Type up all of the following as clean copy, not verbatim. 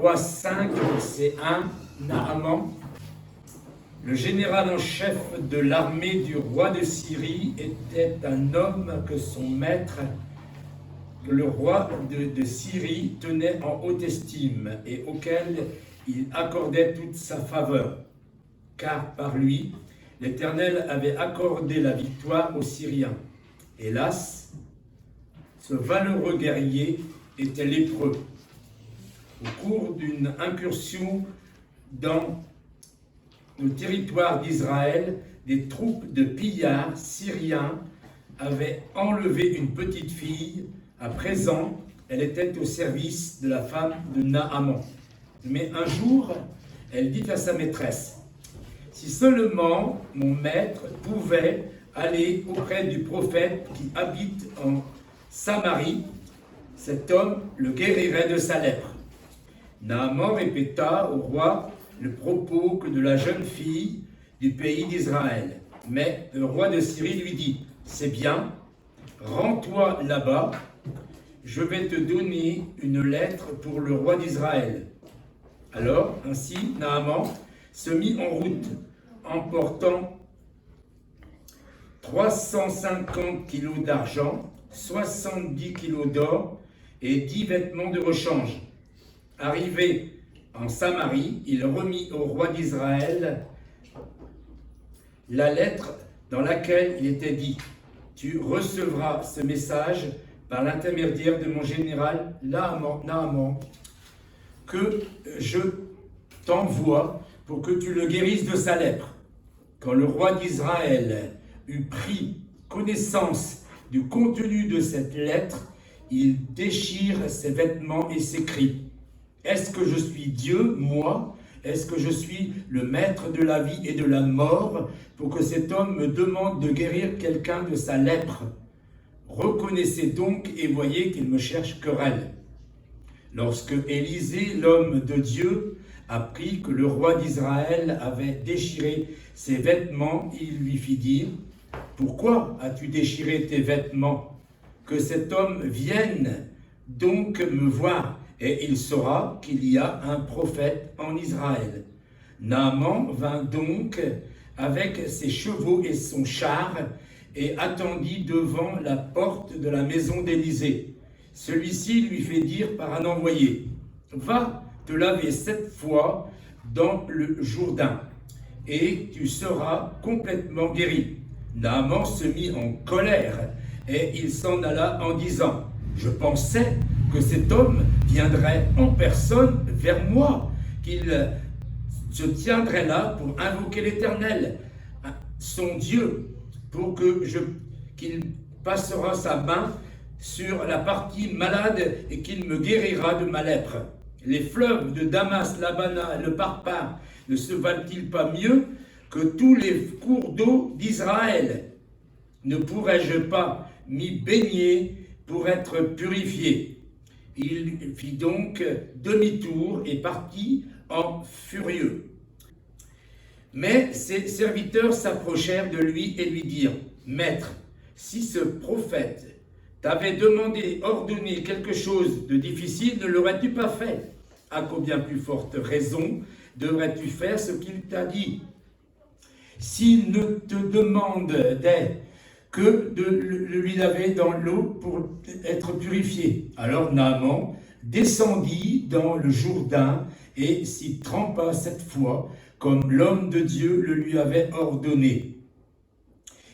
Roi 5, verset 1, Naaman. Le général en chef de l'armée du roi de Syrie était un homme que son maître, le roi de Syrie, tenait en haute estime et auquel il accordait toute sa faveur. Car par lui, l'Éternel avait accordé la victoire aux Syriens. Hélas, ce valeureux guerrier était lépreux. Au cours d'une incursion dans le territoire d'Israël, des troupes de pillards syriens avaient enlevé une petite fille. À présent, elle était au service de la femme de Naaman. Mais un jour, elle dit à sa maîtresse, « Si seulement mon maître pouvait aller auprès du prophète qui habite en Samarie, cet homme le guérirait de sa lèpre. » Naaman répéta au roi le propos que de la jeune fille du pays d'Israël. Mais le roi de Syrie lui dit, « C'est bien, rends-toi là-bas, je vais te donner une lettre pour le roi d'Israël. » Alors, ainsi, Naaman se mit en route, emportant 350 kilos d'argent, 70 kilos d'or et 10 vêtements de rechange. Arrivé en Samarie, il remit au roi d'Israël la lettre dans laquelle il était dit « Tu recevras ce message par l'intermédiaire de mon général Naaman, que je t'envoie pour que tu le guérisses de sa lèpre. » Quand le roi d'Israël eut pris connaissance du contenu de cette lettre, il déchire ses vêtements et s'écrie, « Est-ce que je suis Dieu, moi? Est-ce que je suis le maître de la vie et de la mort pour que cet homme me demande de guérir quelqu'un de sa lèpre? Reconnaissez donc et voyez qu'il me cherche querelle. » Lorsque Élisée, l'homme de Dieu, apprit que le roi d'Israël avait déchiré ses vêtements, il lui fit dire, « Pourquoi as-tu déchiré tes vêtements? Que cet homme vienne donc me voir, et il saura qu'il y a un prophète en Israël. » Naaman vint donc avec ses chevaux et son char et attendit devant la porte de la maison d'Élisée. Celui-ci lui fait dire par un envoyé, « Va te laver 7 fois dans le Jourdain, et tu seras complètement guéri. » Naaman se mit en colère, et il s'en alla en disant, « Je pensais que cet homme viendrait en personne vers moi, qu'il se tiendrait là pour invoquer l'Éternel, son Dieu, pour qu'il passera sa main sur la partie malade et qu'il me guérira de ma lèpre. Les fleuves de Damas, l'Abana et le Parpar ne se valent-ils pas mieux que tous les cours d'eau d'Israël? Ne pourrais-je pas m'y baigner pour être purifié? » Il fit donc demi-tour et partit en furieux. Mais ses serviteurs s'approchèrent de lui et lui dirent, « Maître, si ce prophète t'avait demandé, ordonné quelque chose de difficile, ne l'aurais-tu pas fait? À combien plus forte raison devrais-tu faire ce qu'il t'a dit? S'il ne te demandait que de lui laver dans l'eau pour être purifié. » Alors Naaman descendit dans le Jourdain et s'y trempa 7 fois, comme l'homme de Dieu le lui avait ordonné.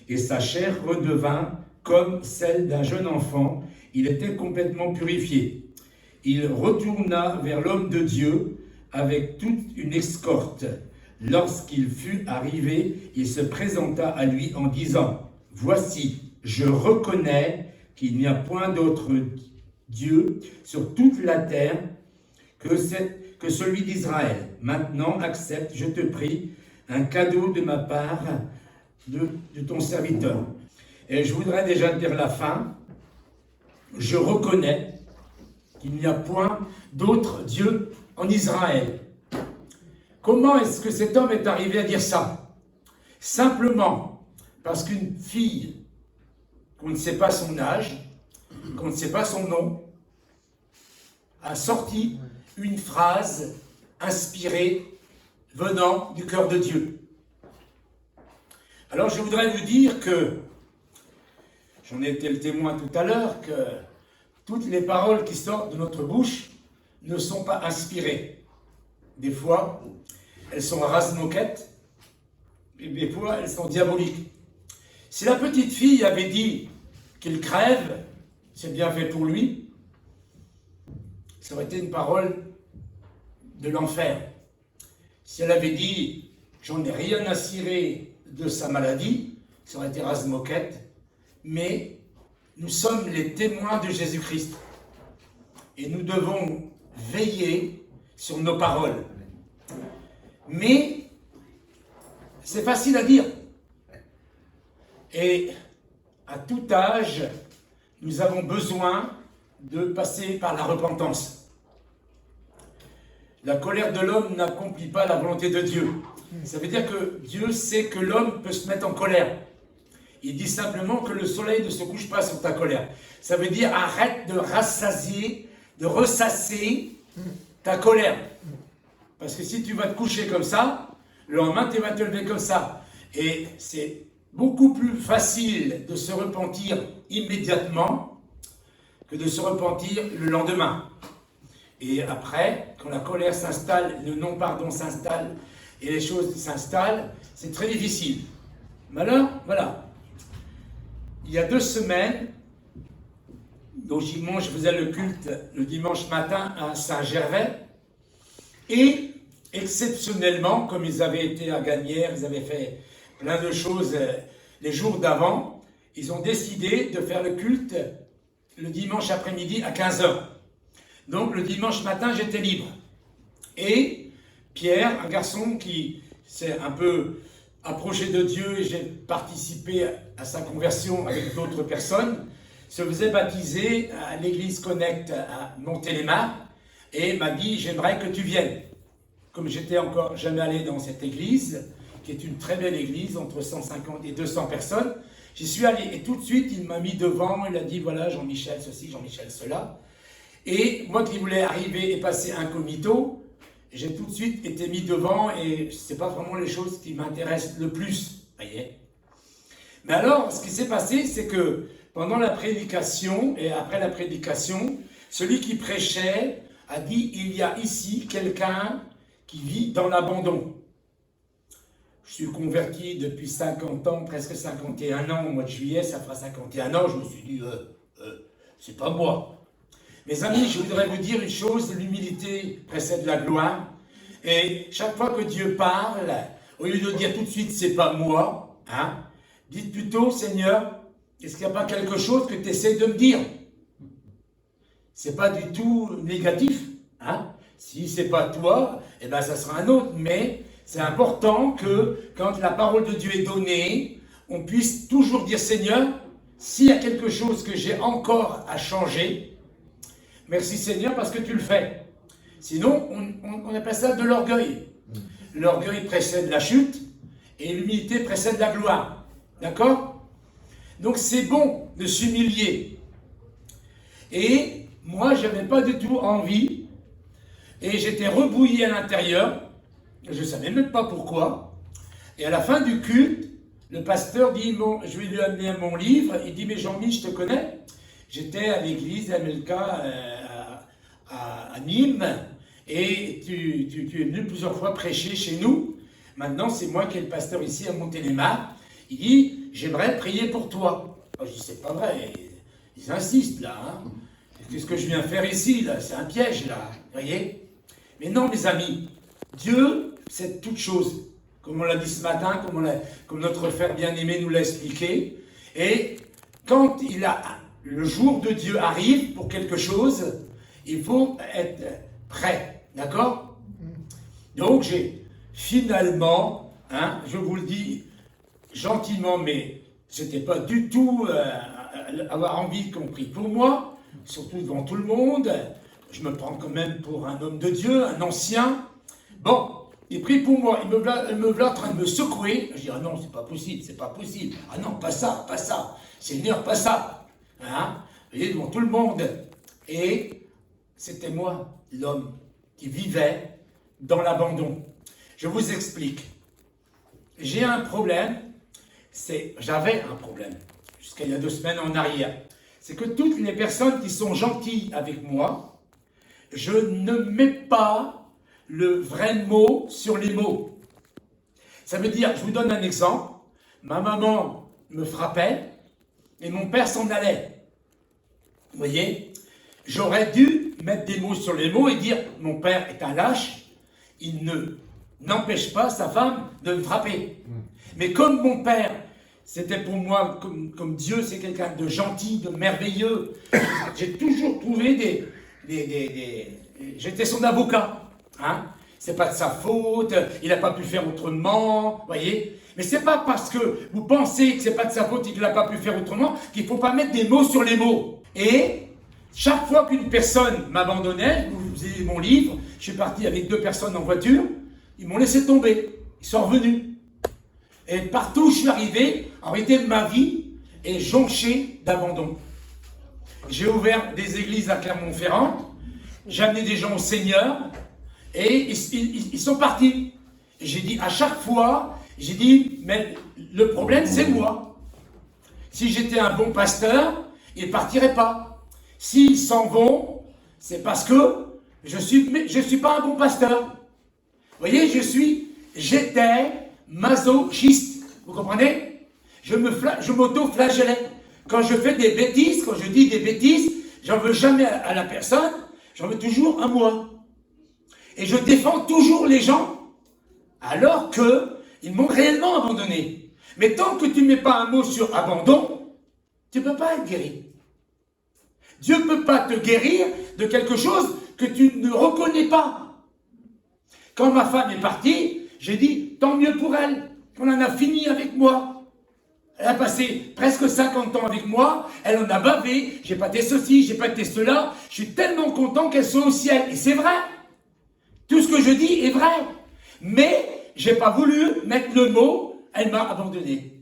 Et sa chair redevint comme celle d'un jeune enfant, il était complètement purifié. Il retourna vers l'homme de Dieu avec toute une escorte. Lorsqu'il fut arrivé, il se présenta à lui en disant, « Voici, je reconnais qu'il n'y a point d'autre Dieu sur toute la terre que celui d'Israël. Maintenant, accepte, je te prie, un cadeau de ma part de ton serviteur. » Et je voudrais déjà dire la fin. Je reconnais qu'il n'y a point d'autre Dieu en Israël. Comment est-ce que cet homme est arrivé à dire ça? Simplement parce qu'une fille, qu'on ne sait pas son âge, qu'on ne sait pas son nom, a sorti une phrase inspirée venant du cœur de Dieu. Alors je voudrais vous dire que, j'en ai été le témoin tout à l'heure, que toutes les paroles qui sortent de notre bouche ne sont pas inspirées. Des fois, elles sont rase-moquettes, et des fois, elles sont diaboliques. Si la petite fille avait dit qu'il crève, c'est bien fait pour lui, ça aurait été une parole de l'enfer. Si elle avait dit « j'en ai rien à cirer de sa maladie », ça aurait été rase-moquette, mais nous sommes les témoins de Jésus-Christ et nous devons veiller sur nos paroles. Mais c'est facile à dire. Et à tout âge, nous avons besoin de passer par la repentance. La colère de l'homme n'accomplit pas la volonté de Dieu. Ça veut dire que Dieu sait que l'homme peut se mettre en colère. Il dit simplement que le soleil ne se couche pas sur ta colère. Ça veut dire arrête de rassasier, de ressasser ta colère. Parce que si tu vas te coucher comme ça, le lendemain tu vas te lever comme ça. Et c'est beaucoup plus facile de se repentir immédiatement que de se repentir le lendemain. Et après, quand la colère s'installe, le non-pardon s'installe et les choses s'installent, c'est très difficile. Mais alors, voilà. Il y a 2 semaines, au dimanche, je faisais le culte le dimanche matin à Saint-Gervais. Et exceptionnellement, comme ils avaient été à Gagnères, ils avaient fait plein de choses les jours d'avant, ils ont décidé de faire le culte le dimanche après-midi à 15h. Donc le dimanche matin, j'étais libre. Et Pierre, un garçon qui s'est un peu approché de Dieu, et j'ai participé à sa conversion avec d'autres personnes, se faisait baptiser à l'église Connect à Montélimar et m'a dit « j'aimerais que tu viennes ». Comme j'étais encore jamais allé dans cette église, qui est une très belle église, entre 150 et 200 personnes, j'y suis allé et tout de suite il m'a mis devant, il a dit « voilà Jean-Michel ceci, Jean-Michel cela ». Et moi qui voulais arriver et passer incognito, j'ai tout de suite été mis devant et ce n'est pas vraiment les choses qui m'intéressent le plus, voyez. Mais alors, ce qui s'est passé, c'est que pendant la prédication et après la prédication, celui qui prêchait a dit « il y a ici quelqu'un qui vit dans l'abandon ». Je suis converti depuis 50 ans, presque 51 ans, au mois de juillet, ça fera 51 ans, je me suis dit c'est pas moi. Mes amis, je voudrais vous dire une chose, l'humilité précède la gloire. Et chaque fois que Dieu parle, au lieu de dire tout de suite, c'est pas moi, hein, dites plutôt, Seigneur, est-ce qu'il n'y a pas quelque chose que tu essaies de me dire? C'est pas du tout négatif, hein. Si c'est pas toi, eh ben ça sera un autre. Mais c'est important que, quand la parole de Dieu est donnée, on puisse toujours dire, Seigneur, s'il y a quelque chose que j'ai encore à changer, merci Seigneur parce que tu le fais. Sinon, on appelle ça de l'orgueil. L'orgueil précède la chute et l'humilité précède la gloire. D'accord? Donc c'est bon de s'humilier. Et moi, je n'avais pas du tout envie et j'étais rebouillé à l'intérieur. Je ne savais même pas pourquoi. Et à la fin du culte, le pasteur dit, bon, je vais lui amener mon livre. Il dit, mais Jean-Mi, je te connais. J'étais à l'église MLK à Nîmes et tu es venu plusieurs fois prêcher chez nous. Maintenant, c'est moi qui ai le pasteur ici à Montélimar. Il dit, j'aimerais prier pour toi. Oh, je dis, c'est pas vrai. Ils insistent là. Hein. Qu'est-ce que je viens faire ici là? C'est un piège là. Vous voyez? Mais non, mes amis, Dieu, c'est toute chose. Comme on l'a dit ce matin, comme notre frère bien-aimé nous l'a expliqué. Et quand le jour de Dieu arrive pour quelque chose, il faut être prêt, d'accord? Donc j'ai finalement, hein, je vous le dis gentiment, mais c'était pas du tout avoir envie qu'on prie pour moi, surtout devant tout le monde. Je me prends quand même pour un homme de Dieu, un ancien. Bon, il prie pour moi, il me voilà en train de me secouer. Je dis, ah non, c'est pas possible, c'est pas possible. Ah non, pas ça, pas ça. Seigneur, pas ça. Hein? Vous voyez, devant tout le monde. Et c'était moi, l'homme qui vivaient dans l'abandon. Je vous explique. J'ai un problème, j'avais un problème, jusqu'à il y a 2 semaines en arrière. C'est que toutes les personnes qui sont gentilles avec moi, je ne mets pas le vrai mot sur les mots. Ça veut dire, je vous donne un exemple, ma maman me frappait et mon père s'en allait. Vous voyez, j'aurais dû mettre des mots sur les mots et dire, mon père est un lâche, il n'empêche pas sa femme de me frapper. Mais comme mon père, c'était pour moi, comme Dieu, c'est quelqu'un de gentil, de merveilleux, j'ai toujours trouvé j'étais son avocat. Hein? C'est pas de sa faute, il n'a pas pu faire autrement, voyez. Mais c'est pas parce que vous pensez que c'est pas de sa faute et qu'il n'a pas pu faire autrement qu'il faut pas mettre des mots sur les mots. Et chaque fois qu'une personne m'abandonnait, vous avez mon livre, je suis parti avec 2 personnes en voiture, ils m'ont laissé tomber, ils sont revenus. Et partout où je suis arrivé, en réalité, ma vie est jonchée d'abandon. J'ai ouvert des églises à Clermont-Ferrand, j'ai amené des gens au Seigneur, et ils sont partis. Et j'ai dit, à chaque fois, j'ai dit, mais le problème, c'est moi. Si j'étais un bon pasteur, ils ne partiraient pas. S'ils s'en vont, c'est parce que je suis pas un bon pasteur. Vous voyez, j'étais masochiste. Vous comprenez? Je m'auto-flagellais. Quand je fais des bêtises, quand je dis des bêtises, j'en veux jamais à la personne, j'en veux toujours à moi. Et je défends toujours les gens, alors qu'ils m'ont réellement abandonné. Mais tant que tu ne mets pas un mot sur abandon, tu ne peux pas être guéri. Dieu ne peut pas te guérir de quelque chose que tu ne reconnais pas. Quand ma femme est partie, j'ai dit, tant mieux pour elle, qu'on en a fini avec moi. Elle a passé presque 50 ans avec moi, elle en a bavé, j'ai pas été ceci, j'ai pas été cela, je suis tellement content qu'elle soit au ciel. Et c'est vrai. Tout ce que je dis est vrai. Mais j'ai pas voulu mettre le mot, elle m'a abandonné.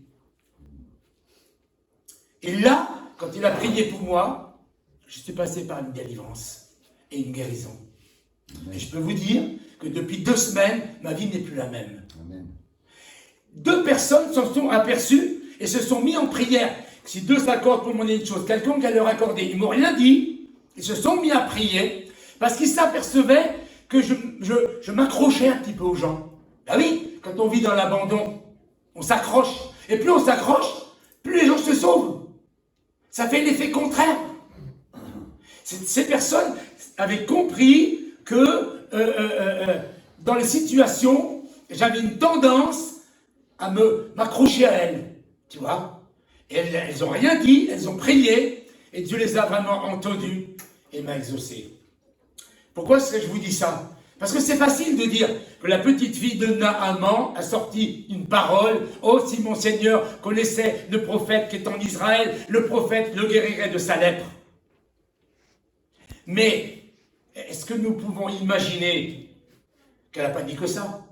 Et là, quand il a prié pour moi, je suis passé par une délivrance et une guérison. Et je peux vous dire que depuis 2 semaines, ma vie n'est plus la même. Amen. 2 personnes s'en sont aperçues et se sont mis en prière. Si 2 s'accordent pour demander une chose, quelqu'un qui leur accorder. Ils ne m'ont rien dit, ils se sont mis à prier parce qu'ils s'apercevaient que je m'accrochais un petit peu aux gens. Ah oui, quand on vit dans l'abandon, on s'accroche. Et plus on s'accroche, plus les gens se sauvent. Ça fait l'effet contraire. Ces personnes avaient compris que dans les situations, j'avais une tendance à m'accrocher à elles. Tu vois? Et elles n'ont rien dit, elles ont prié, et Dieu les a vraiment entendues et m'a exaucé. Pourquoi est-ce que je vous dis ça? Parce que c'est facile de dire que la petite fille de Naaman a sorti une parole. Oh, si mon Seigneur connaissait le prophète qui est en Israël, le prophète le guérirait de sa lèpre. Mais est-ce que nous pouvons imaginer qu'elle n'a pas dit que ça?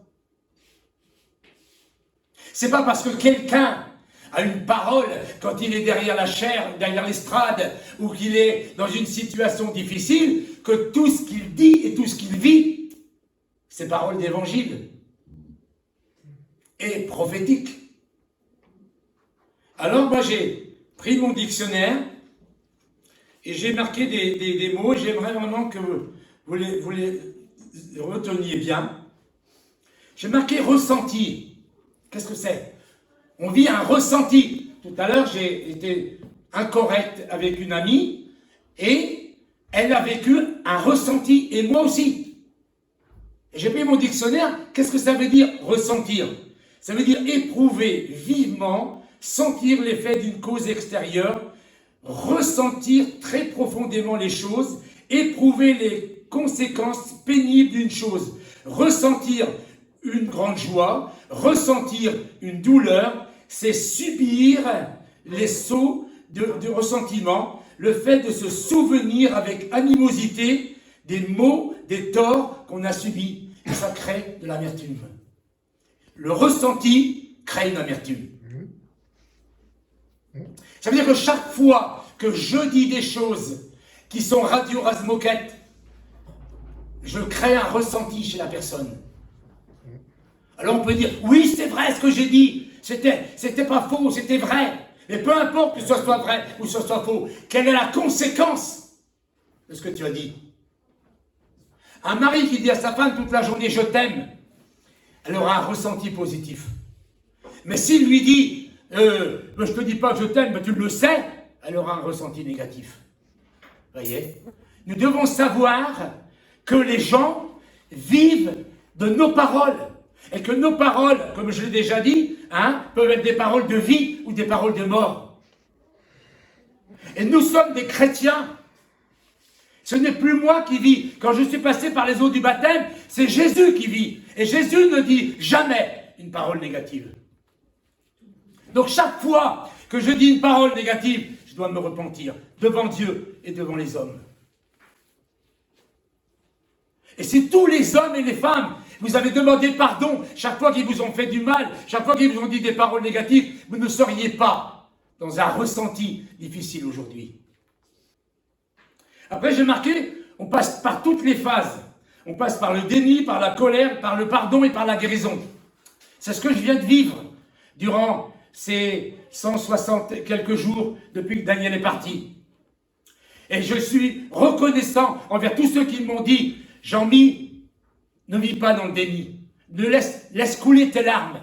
C'est pas parce que quelqu'un a une parole quand il est derrière la chair, derrière l'estrade, ou qu'il est dans une situation difficile, que tout ce qu'il dit et tout ce qu'il vit, c'est parole d'évangile et prophétique. Alors moi j'ai pris mon dictionnaire et j'ai marqué des mots, et j'aimerais vraiment que vous les reteniez bien. J'ai marqué ressenti. Qu'est-ce que c'est? On vit un ressenti. Tout à l'heure, j'ai été incorrect avec une amie et elle a vécu un ressenti, et moi aussi. Et j'ai pris mon dictionnaire, qu'est-ce que ça veut dire ressentir? Ça veut dire éprouver vivement, sentir l'effet d'une cause extérieure, ressentir très profondément les choses, éprouver les conséquences pénibles d'une chose, ressentir une grande joie, ressentir une douleur, c'est subir les sauts de ressentiment, le fait de se souvenir avec animosité des maux, des torts qu'on a subis. Et ça crée de l'amertume. Le ressenti crée une amertume. Ça veut dire que chaque fois que je dis des choses qui sont radio-rasmoquettes, je crée un ressenti chez la personne. Alors on peut dire, oui, c'est vrai ce que j'ai dit, c'était pas faux, c'était vrai. Mais peu importe que ce soit vrai ou que ce soit faux, quelle est la conséquence de ce que tu as dit? Un mari qui dit à sa femme toute la journée, je t'aime, elle aura un ressenti positif. Mais s'il lui dit, je te dis pas que je t'aime, mais tu le sais, elle aura un ressenti négatif. Voyez? Nous devons savoir que les gens vivent de nos paroles. Et que nos paroles, comme je l'ai déjà dit, peuvent être des paroles de vie ou des paroles de mort. Et nous sommes des chrétiens. Ce n'est plus moi qui vis. Quand je suis passé par les eaux du baptême, c'est Jésus qui vit. Et Jésus ne dit jamais une parole négative. Donc chaque fois que je dis une parole négative, je dois me repentir devant Dieu et devant les hommes. Et si tous les hommes et les femmes, vous avez demandé pardon chaque fois qu'ils vous ont fait du mal, chaque fois qu'ils vous ont dit des paroles négatives, vous ne seriez pas dans un ressenti difficile aujourd'hui. Après, j'ai marqué, on passe par toutes les phases. On passe par le déni, par la colère, par le pardon et par la guérison. C'est ce que je viens de vivre durant ces 160 et quelques jours depuis que Daniel est parti. Et je suis reconnaissant envers tous ceux qui m'ont dit, Jean-Mi, ne vis pas dans le déni. Laisse couler tes larmes.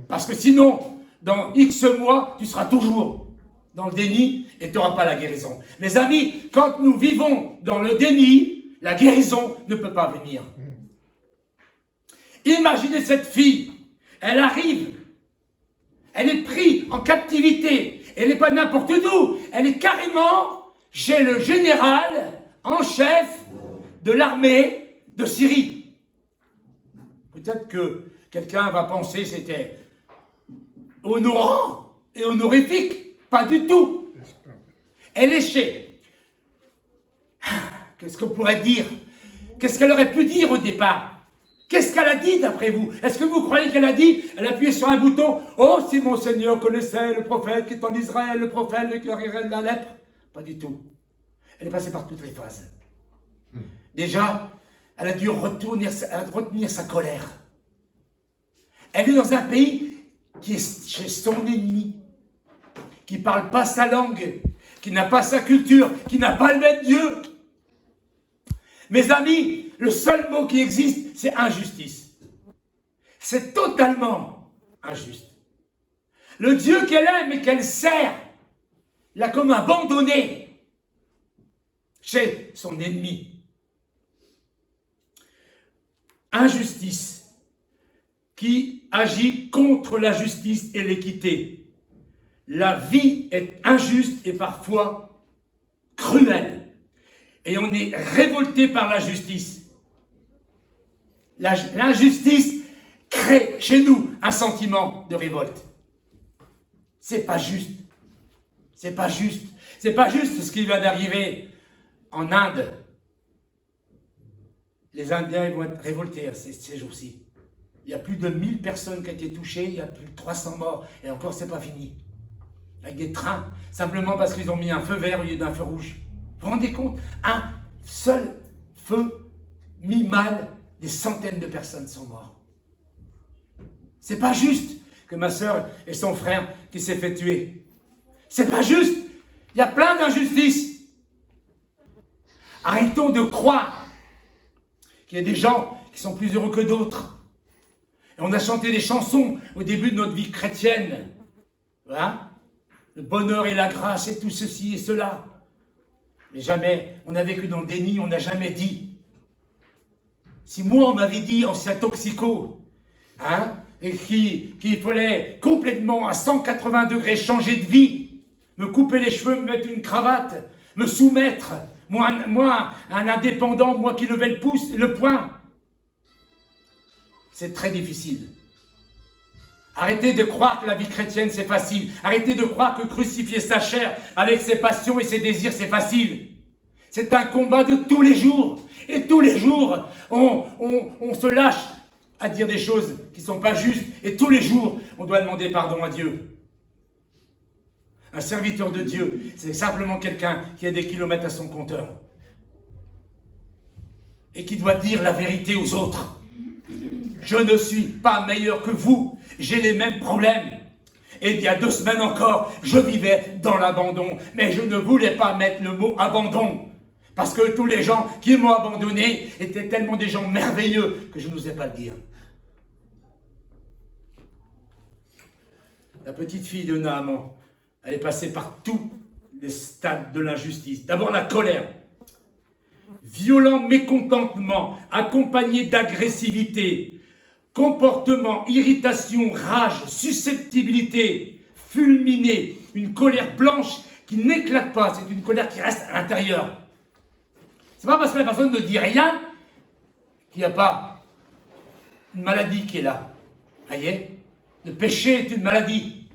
Parce que sinon, dans X mois, tu seras toujours dans le déni et tu n'auras pas la guérison. Mes amis, quand nous vivons dans le déni, la guérison ne peut pas venir. Imaginez cette fille, elle arrive, elle est prise en captivité, elle n'est pas n'importe d'où, elle est carrément chez le général en chef de l'armée de Syrie. Peut-être que quelqu'un va penser que c'était honorant et honorifique. Pas du tout. Elle est chez... Qu'est-ce qu'on pourrait dire? Qu'est-ce qu'elle aurait pu dire au départ? Qu'est-ce qu'elle a dit d'après vous? Est-ce que vous croyez qu'elle a dit? Elle a appuyé sur un bouton. Oh, si mon Seigneur connaissait le prophète qui est en Israël, le prophète qui guérirait de la lèpre. Pas du tout. Elle est passée par toutes les phases. Déjà, elle a dû retenir sa colère. Elle est dans un pays qui est chez son ennemi, qui ne parle pas sa langue, qui n'a pas sa culture, qui n'a pas le même Dieu. Mes amis, le seul mot qui existe, c'est injustice. C'est totalement injuste. Le Dieu qu'elle aime et qu'elle sert, l'a comme abandonné chez son ennemi. Injustice qui agit contre la justice et l'équité. La vie est injuste et parfois cruelle. Et on est révolté par la justice. L'injustice crée chez nous un sentiment de révolte. C'est pas juste. C'est pas juste. C'est pas juste ce qui vient d'arriver en Inde. Les Indiens ils vont être révoltés ces jours-ci. Il y a plus de 1000 personnes qui ont été touchées, il y a plus de 300 morts, et encore c'est pas fini. Avec des trains, simplement parce qu'ils ont mis un feu vert au lieu d'un feu rouge. Vous vous rendez compte? Un seul feu mis mal, des centaines de personnes sont mortes. C'est pas juste que ma soeur et son frère qui s'est fait tuer. C'est pas juste. Il y a plein d'injustices. Arrêtons de croire qu'il y a des gens qui sont plus heureux que d'autres. Et on a chanté des chansons au début de notre vie chrétienne. Voilà. Le bonheur et la grâce et tout ceci et cela. Mais jamais, on a vécu dans le déni, on n'a jamais dit. Si moi on m'avait dit, ancien toxico, et qu'il fallait complètement à 180 degrés changer de vie, me couper les cheveux, me mettre une cravate, me soumettre, moi un indépendant, moi qui levais le pouce, le poing, c'est très difficile. Arrêtez de croire que la vie chrétienne c'est facile. Arrêtez de croire que crucifier sa chair avec ses passions et ses désirs c'est facile. C'est un combat de tous les jours. Et tous les jours, on se lâche à dire des choses qui ne sont pas justes. Et tous les jours, on doit demander pardon à Dieu. Un serviteur de Dieu, c'est simplement quelqu'un qui a des kilomètres à son compteur. et qui doit dire la vérité aux autres. Je ne suis pas meilleur que vous, j'ai les mêmes problèmes. Et il y a 2 semaines encore, je vivais dans l'abandon, mais je ne voulais pas mettre le mot abandon. Parce que tous les gens qui m'ont abandonné étaient tellement des gens merveilleux que je n'osais pas le dire. La petite fille de Naaman, elle est passée par tous les stades de l'injustice. D'abord la colère, violent mécontentement, accompagné d'agressivité, comportement, irritation, rage, susceptibilité, fulminée, une colère blanche qui n'éclate pas, c'est une colère qui reste à l'intérieur. C'est pas parce que la personne ne dit rien qu'il n'y a pas une maladie qui est là. Vous voyez? Le péché est une maladie.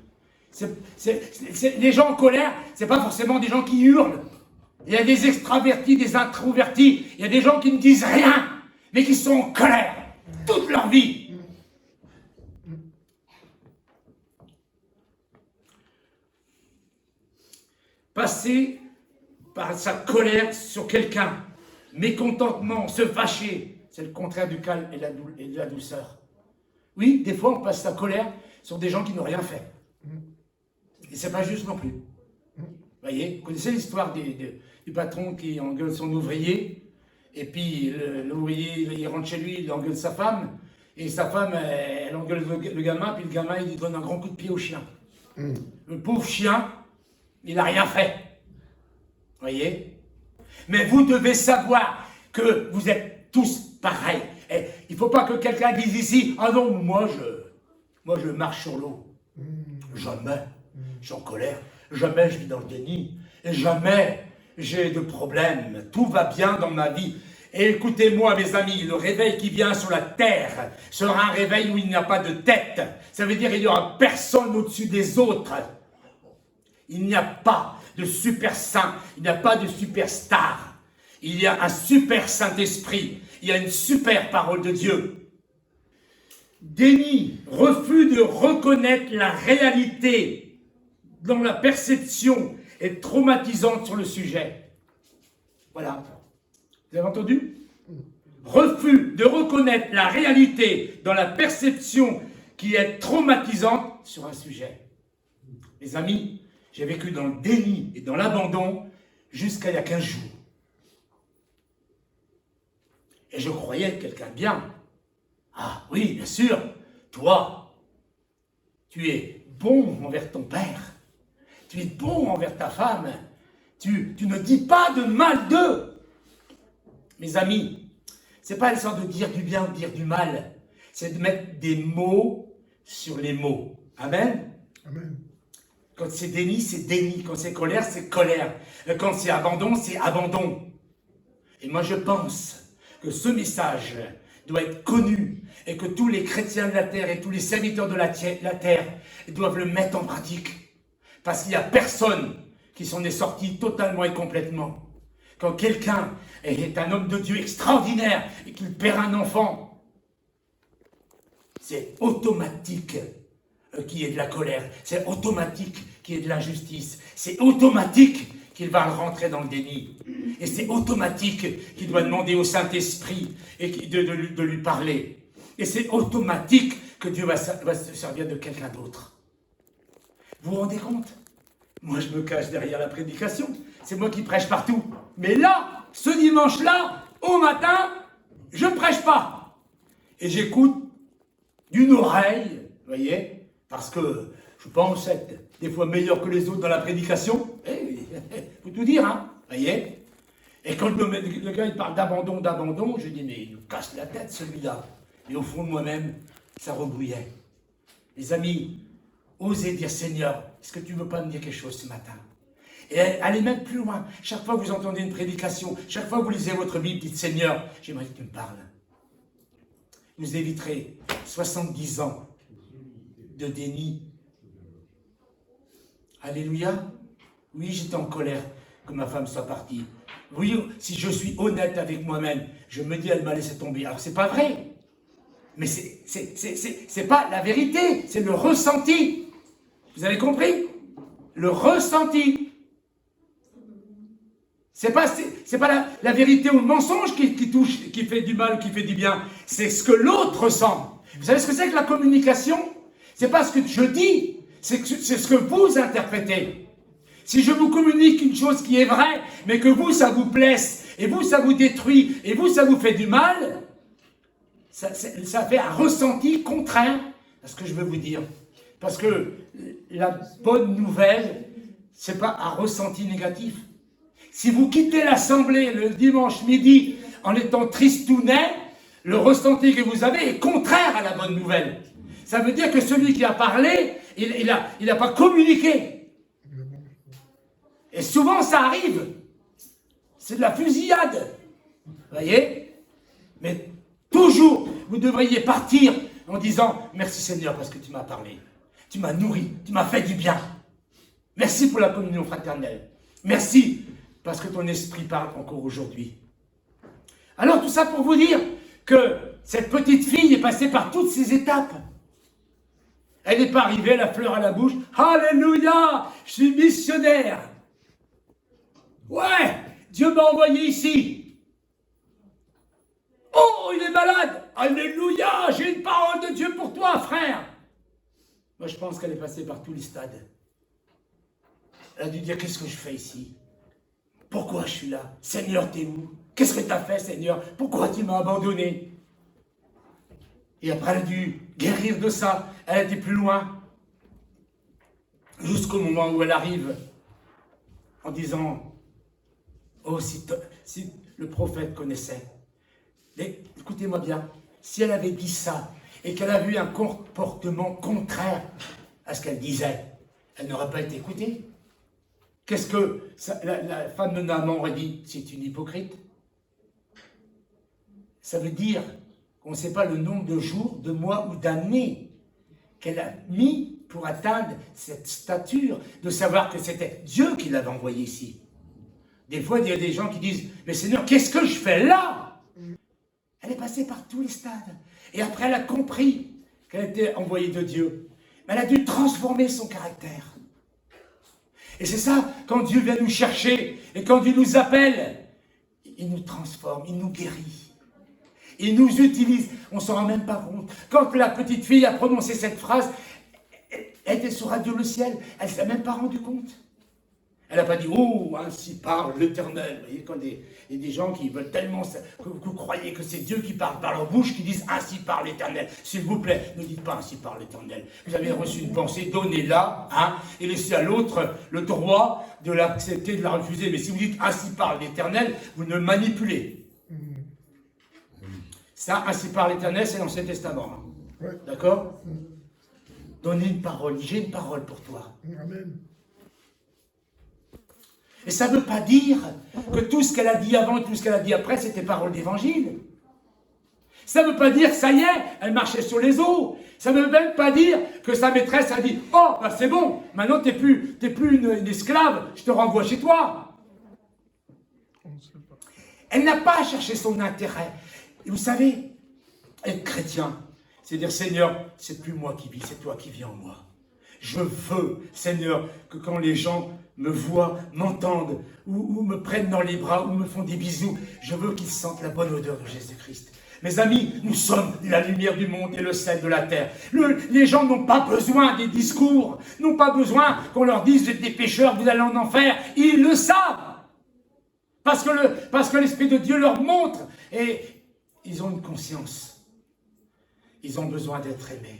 Les gens en colère, c'est pas forcément des gens qui hurlent. Il y a des extravertis, des introvertis. Il y a des gens qui ne disent rien, mais qui sont en colère toute leur vie. Passer par sa colère sur quelqu'un, mécontentement, se fâcher, c'est le contraire du calme et de la douceur. Oui, des fois on passe sa colère sur des gens qui n'ont rien fait. Et c'est pas juste non plus. Vous voyez, vous connaissez l'histoire du patron qui engueule son ouvrier, et puis l'ouvrier il rentre chez lui, il engueule sa femme, et sa femme elle engueule le gamin, puis le gamin il lui donne un grand coup de pied au chien. Le pauvre chien, il n'a rien fait. Vous voyez? Mais vous devez savoir que vous êtes tous pareils. Et il ne faut pas que quelqu'un dise ici, ah non, moi je marche sur l'eau. Jamais, je suis en colère. Jamais je vis dans le déni. Et jamais j'ai de problème. Tout va bien dans ma vie. Et écoutez-moi, mes amis, le réveil qui vient sur la terre sera un réveil où il n'y a pas de tête. Ça veut dire qu'il n'y aura personne au-dessus des autres. Il n'y a pas de super saint, il n'y a pas de superstar. Il y a un super Saint-Esprit, il y a une super parole de Dieu. Déni, refus de reconnaître la réalité dont la perception est traumatisante sur le sujet. Voilà. Vous avez entendu? Refus de reconnaître la réalité dans la perception qui est traumatisante sur un sujet. Les amis, j'ai vécu dans le déni et dans l'abandon jusqu'à il y a 15 jours. Et je croyais être quelqu'un de bien. Ah oui, bien sûr, toi, tu es bon envers ton père. Tu es bon envers ta femme. Tu ne dis pas de mal d'eux. Mes amis, c'est pas le sens de dire du bien ou de dire du mal. C'est de mettre des mots sur les mots. Amen. Amen. Quand c'est déni, c'est déni. Quand c'est colère, c'est colère. Quand c'est abandon, c'est abandon. Et moi, je pense que ce message doit être connu et que tous les chrétiens de la terre et tous les serviteurs de la terre doivent le mettre en pratique. Parce qu'il n'y a personne qui s'en est sorti totalement et complètement. Quand quelqu'un est un homme de Dieu extraordinaire et qu'il perd un enfant, c'est automatique qu'il y ait de la colère, c'est automatique qu'il y ait de l'injustice, c'est automatique qu'il va rentrer dans le déni. Et c'est automatique qu'il doit demander au Saint-Esprit et de lui parler. Et c'est automatique que Dieu va se servir de quelqu'un d'autre. Vous vous rendez compte? Moi, je me cache derrière la prédication. C'est moi qui prêche partout. Mais là, ce dimanche-là, au matin, je ne prêche pas. Et j'écoute d'une oreille, vous voyez, parce que je pense être des fois meilleur que les autres dans la prédication. Faut tout dire, hein, vous voyez. Et quand le gars il parle d'abandon, je dis, mais il nous casse la tête celui-là. Et au fond de moi-même, ça rebrouillait. Les amis, osez dire, Seigneur, est-ce que tu ne veux pas me dire quelque chose ce matin? Et allez même plus loin. Chaque fois que vous entendez une prédication, chaque fois que vous lisez votre Bible, dites, Seigneur, j'aimerais que tu me parles. Vous éviterez 70 ans de déni. Alléluia. Oui, j'étais en colère que ma femme soit partie. Oui, si je suis honnête avec moi-même, je me dis, elle m'a laissé tomber. Alors, c'est pas vrai. Mais c'est pas la vérité, c'est le ressenti. Vous avez compris? Le ressenti. C'est pas la vérité ou le mensonge qui touche, qui fait du mal ou qui fait du bien. C'est ce que l'autre ressent. Vous savez ce que c'est que la communication? C'est pas ce que je dis, c'est ce que vous interprétez. Si je vous communique une chose qui est vraie, mais que vous, ça vous blesse, et vous, ça vous détruit, et vous, ça vous fait du mal, ça fait un ressenti contraire à ce que je veux vous dire. Parce que la bonne nouvelle, c'est pas un ressenti négatif. Si vous quittez l'assemblée le dimanche midi en étant tristounet, le ressenti que vous avez est contraire à la bonne nouvelle. Ça veut dire que celui qui a parlé, il n'a pas communiqué. Et souvent ça arrive. C'est de la fusillade. Vous voyez? Mais toujours, vous devriez partir en disant « Merci Seigneur parce que tu m'as parlé. Tu m'as nourri, tu m'as fait du bien. Merci pour la communion fraternelle. Merci parce que ton esprit parle encore aujourd'hui. » Alors tout ça pour vous dire que cette petite fille est passée par toutes ces étapes. Elle n'est pas arrivée, la fleur à la bouche. Alléluia, je suis missionnaire. Ouais, Dieu m'a envoyé ici. Oh, il est malade. Alléluia, j'ai une parole de Dieu pour toi, frère. Moi, je pense qu'elle est passée par tous les stades. Elle a dû dire, qu'est-ce que je fais ici? Pourquoi je suis là? Seigneur, t'es où? Qu'est-ce que t'as fait, Seigneur? Pourquoi tu m'as abandonné? Et après, elle a dû guérir de ça. Elle a été plus loin. Jusqu'au moment où elle arrive en disant, oh, si le prophète connaissait. Mais écoutez-moi bien, si elle avait dit ça et qu'elle avait eu un comportement contraire à ce qu'elle disait, elle n'aurait pas été écoutée. Qu'est-ce que la femme de Naaman aurait dit? C'est une hypocrite. Ça veut dire qu'on ne sait pas le nombre de jours, de mois ou d'années qu'elle a mis pour atteindre cette stature, de savoir que c'était Dieu qui l'avait envoyée ici. Des fois, il y a des gens qui disent, mais Seigneur, qu'est-ce que je fais là? Elle est passée par tous les stades. Et après, elle a compris qu'elle était envoyée de Dieu. Mais elle a dû transformer son caractère. Et c'est ça, quand Dieu vient nous chercher, et quand Dieu nous appelle, il nous transforme, il nous guérit. Il nous utilise, on ne s'en rend même pas compte. Quand la petite fille a prononcé cette phrase, elle était sur Radio Le Ciel, elle ne s'est même pas rendue compte. Elle n'a pas dit, oh, ainsi parle l'Éternel. Vous voyez, quand il y a des gens qui veulent tellement que vous croyez que c'est Dieu qui parle par leur bouche, qui disent, ainsi parle l'Éternel. S'il vous plaît, ne dites pas ainsi parle l'Éternel. Vous avez reçu une pensée, donnez-la, hein, et laissez à l'autre le droit de l'accepter, de la refuser. Mais si vous dites, ainsi parle l'Éternel, vous ne manipulez. Ça, ainsi parle l'Éternel, c'est l'Ancien Testament. Hein. Ouais. D'accord? Donnez une parole, j'ai une parole pour toi. Amen. Et ça ne veut pas dire que tout ce qu'elle a dit avant et tout ce qu'elle a dit après, c'était parole d'évangile. Ça ne veut pas dire, ça y est, elle marchait sur les eaux. Ça ne veut même pas dire que sa maîtresse a dit, oh, bah c'est bon, maintenant tu n'es plus une esclave, je te renvoie chez toi. Elle n'a pas cherché son intérêt. Et vous savez, être chrétien, c'est dire, Seigneur, c'est plus moi qui vis, c'est toi qui vis en moi. Je veux, Seigneur, que quand les gens me voient, m'entendent, ou me prennent dans les bras, ou me font des bisous, je veux qu'ils sentent la bonne odeur de Jésus-Christ. Mes amis, nous sommes la lumière du monde et le sel de la terre. Les gens n'ont pas besoin des discours, n'ont pas besoin qu'on leur dise, vous êtes des pécheurs, vous allez en enfer. Ils le savent. Parce que l'Esprit de Dieu leur montre. Et ils ont une conscience. Ils ont besoin d'être aimés.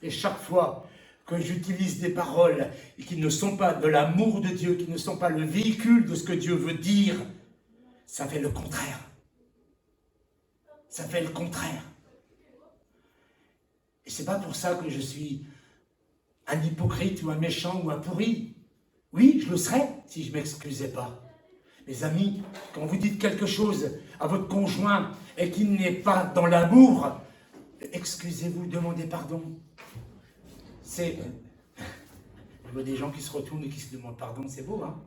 Et chaque fois que j'utilise des paroles qui ne sont pas de l'amour de Dieu, qui ne sont pas le véhicule de ce que Dieu veut dire, ça fait le contraire. Ça fait le contraire. Et c'est pas pour ça que je suis un hypocrite ou un méchant ou un pourri. Oui, je le serais si je ne m'excusais pas. Mes amis, quand vous dites quelque chose à votre conjoint et qu'il n'est pas dans l'amour, excusez-vous, demandez pardon. Je vois des gens qui se retournent et qui se demandent pardon, c'est beau, hein?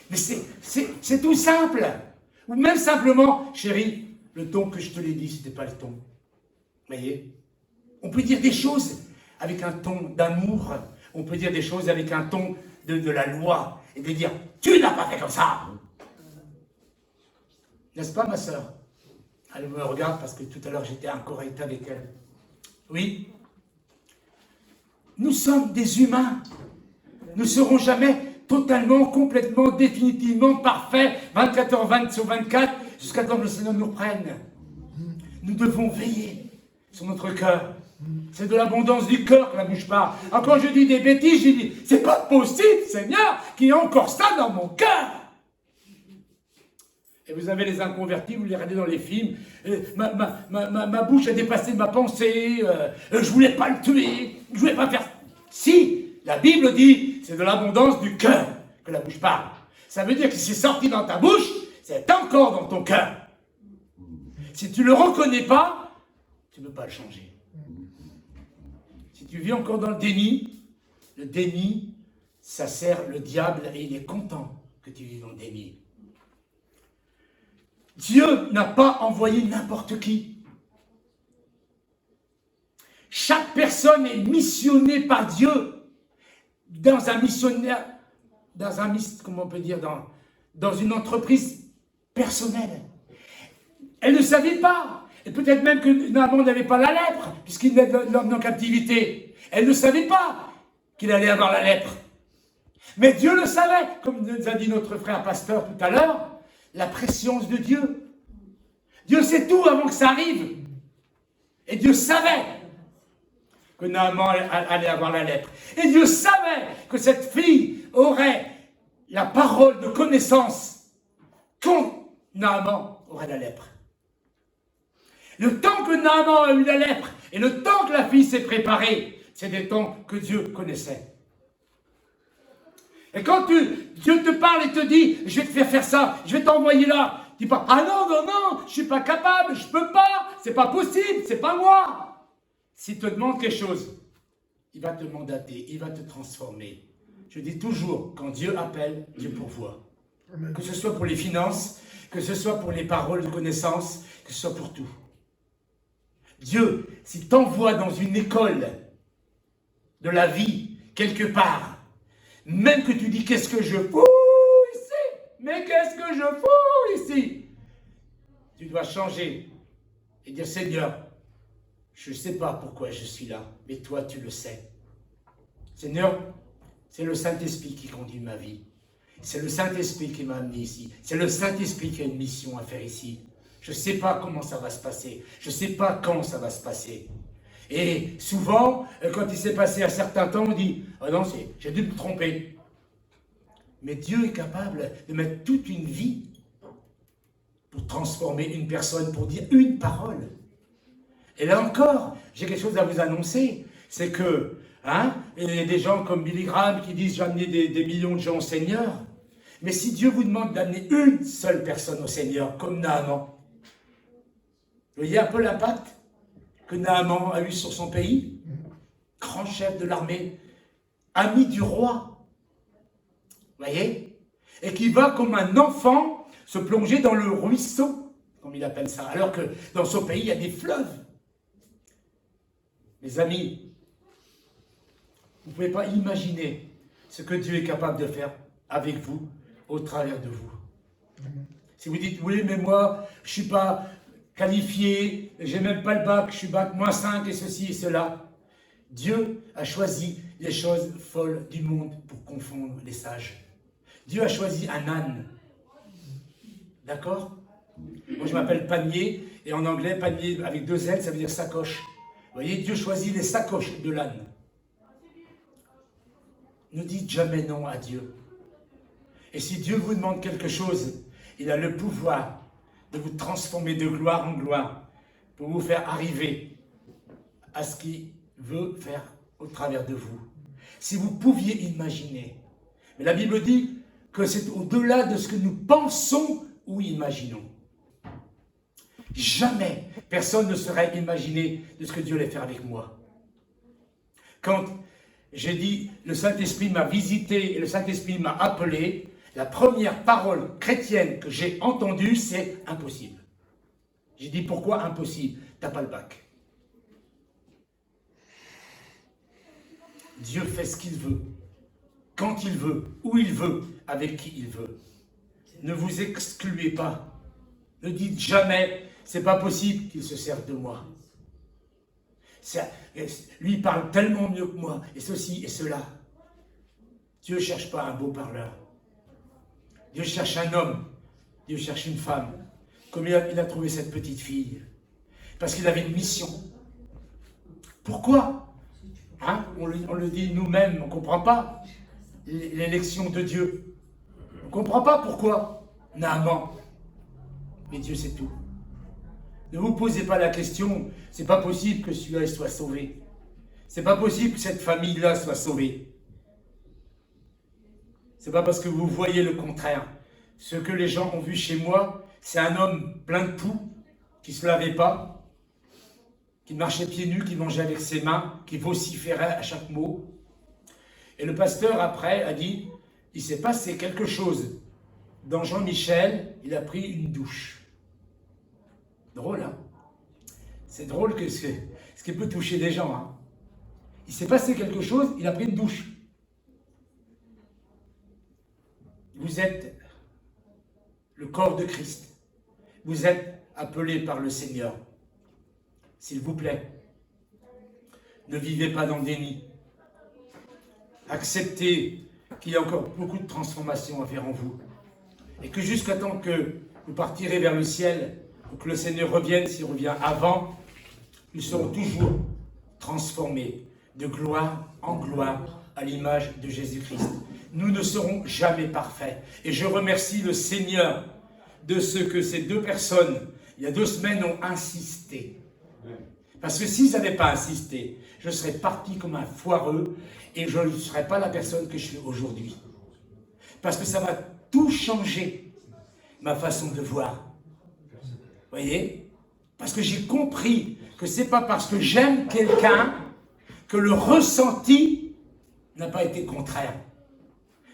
Mais c'est tout simple. Ou même simplement, chérie, le ton que je te l'ai dit, c'était pas le ton. Vous voyez? On peut dire des choses avec un ton d'amour, on peut dire des choses avec un ton de la loi, et de dire, tu n'as pas fait comme ça. N'est-ce pas, ma sœur? Elle me regarde parce que tout à l'heure, j'étais incorrect avec elle. Oui. Nous sommes des humains. Nous ne serons jamais totalement, complètement, définitivement parfaits, 24 heures 20 sur 24, jusqu'à temps que le Seigneur nous reprenne. Nous devons veiller sur notre cœur. C'est de l'abondance du cœur que la bouche parle. Alors quand je dis des bêtises, je dis, c'est pas possible, Seigneur, qu'il y ait encore ça dans mon cœur. Et vous avez les inconvertis, vous les regardez dans les films, ma bouche a dépassé ma pensée, je voulais pas le tuer, je voulais pas faire... Si, la Bible dit, c'est de l'abondance du cœur que la bouche parle. Ça veut dire que si c'est sorti dans ta bouche, c'est encore dans ton cœur. Si tu ne le reconnais pas, tu ne peux pas le changer. Si tu vis encore dans le déni, ça sert le diable et il est content que tu vives dans le déni. Dieu n'a pas envoyé n'importe qui. Chaque personne est missionnée par Dieu dans un missionnaire, comment on peut dire, dans une entreprise personnelle. Elle ne savait pas. Et peut-être même que Naaman n'avait pas la lèpre, puisqu'il est en captivité. Elle ne savait pas qu'il allait avoir la lèpre. Mais Dieu le savait, comme nous a dit notre frère pasteur tout à l'heure, la préscience de Dieu. Dieu sait tout avant que ça arrive. Et Dieu savait que Naaman allait avoir la lèpre. Et Dieu savait que cette fille aurait la parole de connaissance quand Naaman aurait la lèpre. Le temps que Naaman a eu la lèpre et le temps que la fille s'est préparée, c'est des temps que Dieu connaissait. Et quand Dieu te parle et te dit, je vais te faire ça, je vais t'envoyer là, tu dis pas, ah non, non, non, je ne suis pas capable, je ne peux pas, c'est pas possible, c'est pas moi. S'il te demande quelque chose, il va te mandater, il va te transformer. Je dis toujours, quand Dieu appelle, Dieu pourvoit. Amen. Que ce soit pour les finances, que ce soit pour les paroles de connaissance, que ce soit pour tout. Dieu, s'il t'envoie dans une école de la vie, quelque part, même que tu dis, qu'est-ce que je fous ici? Mais qu'est-ce que je fous ici? Tu dois changer et dire, Seigneur, je ne sais pas pourquoi je suis là, mais toi, tu le sais. Seigneur, c'est le Saint-Esprit qui conduit ma vie. C'est le Saint-Esprit qui m'a amené ici. C'est le Saint-Esprit qui a une mission à faire ici. Je ne sais pas comment ça va se passer. Je ne sais pas quand ça va se passer. Et souvent, quand il s'est passé un certain temps, on dit « Ah non, j'ai dû me tromper. » Mais Dieu est capable de mettre toute une vie pour transformer une personne, pour dire une parole. Et là encore, j'ai quelque chose à vous annoncer. C'est que, il y a des gens comme Billy Graham qui disent « J'ai amené des millions de gens au Seigneur. » Mais si Dieu vous demande d'amener une seule personne au Seigneur, comme Naaman, vous voyez un peu l'impact que Naaman a eu sur son pays? Grand chef de l'armée, ami du roi. Vous voyez? Et qui va comme un enfant se plonger dans le ruisseau, comme il appelle ça, alors que dans son pays, il y a des fleuves. Mes amis, vous ne pouvez pas imaginer ce que Dieu est capable de faire avec vous, au travers de vous. Si vous dites, oui, mais moi, je ne suis pas qualifié, j'ai même pas le bac, je suis bac -5 et ceci et cela. Dieu a choisi les choses folles du monde pour confondre les sages. Dieu a choisi un âne. D'accord? Moi, je m'appelle Panier, et en anglais, panier avec 2 L, ça veut dire sacoche. Vous voyez, Dieu choisit les sacoches de l'âne. Ne dites jamais non à Dieu. Et si Dieu vous demande quelque chose, il a le pouvoir de vous transformer de gloire en gloire pour vous faire arriver à ce qu'il veut faire au travers de vous. Si vous pouviez imaginer. Mais la Bible dit que c'est au-delà de ce que nous pensons ou imaginons. Jamais personne ne saurait imaginer de ce que Dieu allait faire avec moi. Quand j'ai dit, le Saint-Esprit m'a visité et le Saint-Esprit m'a appelé, la première parole chrétienne que j'ai entendue, c'est impossible. J'ai dit, pourquoi impossible? T'as pas le bac. Dieu fait ce qu'il veut, quand il veut, où il veut, avec qui il veut. Ne vous excluez pas. Ne dites jamais, c'est pas possible qu'il se serve de moi. Lui parle tellement mieux que moi, et ceci et cela. Dieu ne cherche pas un beau parleur. Dieu cherche un homme. Dieu cherche une femme. Comme il a trouvé cette petite fille. Parce qu'il avait une mission. Pourquoi hein? On le dit nous-mêmes, on ne comprend pas l'élection de Dieu. On ne comprend pas pourquoi. Naaman. Mais Dieu sait tout. Ne vous posez pas la question, c'est pas possible que celui-là soit sauvé. C'est pas possible que cette famille-là soit sauvée. C'est pas parce que vous voyez le contraire. Ce que les gens ont vu chez moi, c'est un homme plein de poux, qui ne se lavait pas, qui marchait pieds nus, qui mangeait avec ses mains, qui vociférait à chaque mot. Et le pasteur, après, a dit, il s'est passé quelque chose. Dans Jean-Michel, il a pris une douche. Drôle, hein? C'est drôle que ce qui peut toucher des gens. Hein? Il s'est passé quelque chose, il a pris une douche. Vous êtes le corps de Christ. Vous êtes appelés par le Seigneur. S'il vous plaît, ne vivez pas dans le déni. Acceptez qu'il y a encore beaucoup de transformations à faire en vous. Et que jusqu'à temps que vous partirez vers le ciel, ou que le Seigneur revienne, s'il revient avant, nous serons toujours transformés de gloire en gloire à l'image de Jésus-Christ. Nous ne serons jamais parfaits. Et je remercie le Seigneur de ce que ces deux personnes, il y a 2 semaines, ont insisté. Parce que s'ils n'avaient pas insisté, je serais parti comme un foireux et je ne serais pas la personne que je suis aujourd'hui. Parce que ça va tout changer, ma façon de voir. Vous voyez? Parce que j'ai compris que ce n'est pas parce que j'aime quelqu'un que le ressenti n'a pas été contraire.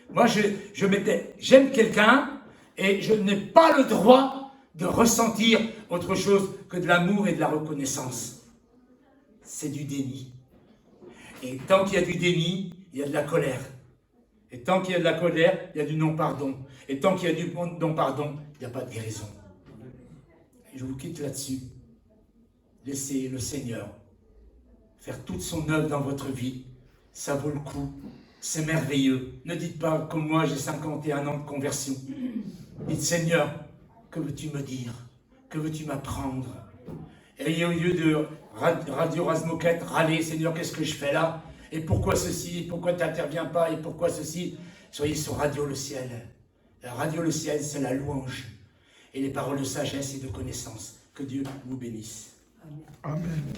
Moi, j'aime quelqu'un et je n'ai pas le droit de ressentir autre chose que de l'amour et de la reconnaissance. C'est du déni. Et tant qu'il y a du déni, il y a de la colère. Et tant qu'il y a de la colère, il y a du non-pardon. Et tant qu'il y a du non-pardon, il n'y a pas de guérison. Et je vous quitte là-dessus. Laissez le Seigneur faire toute son œuvre dans votre vie. Ça vaut le coup. C'est merveilleux. Ne dites pas, comme moi, j'ai 51 ans de conversion. Dites, Seigneur, que veux-tu me dire? Que veux-tu m'apprendre? Et au lieu de Radio Razmoquette, râler, Seigneur, qu'est-ce que je fais là? Et pourquoi ceci? Et pourquoi tu n'interviens pas? Et pourquoi ceci? Soyez sur Radio Le Ciel. La Radio Le Ciel, c'est la louange. Et les paroles de sagesse et de connaissance. Que Dieu vous bénisse. Amen.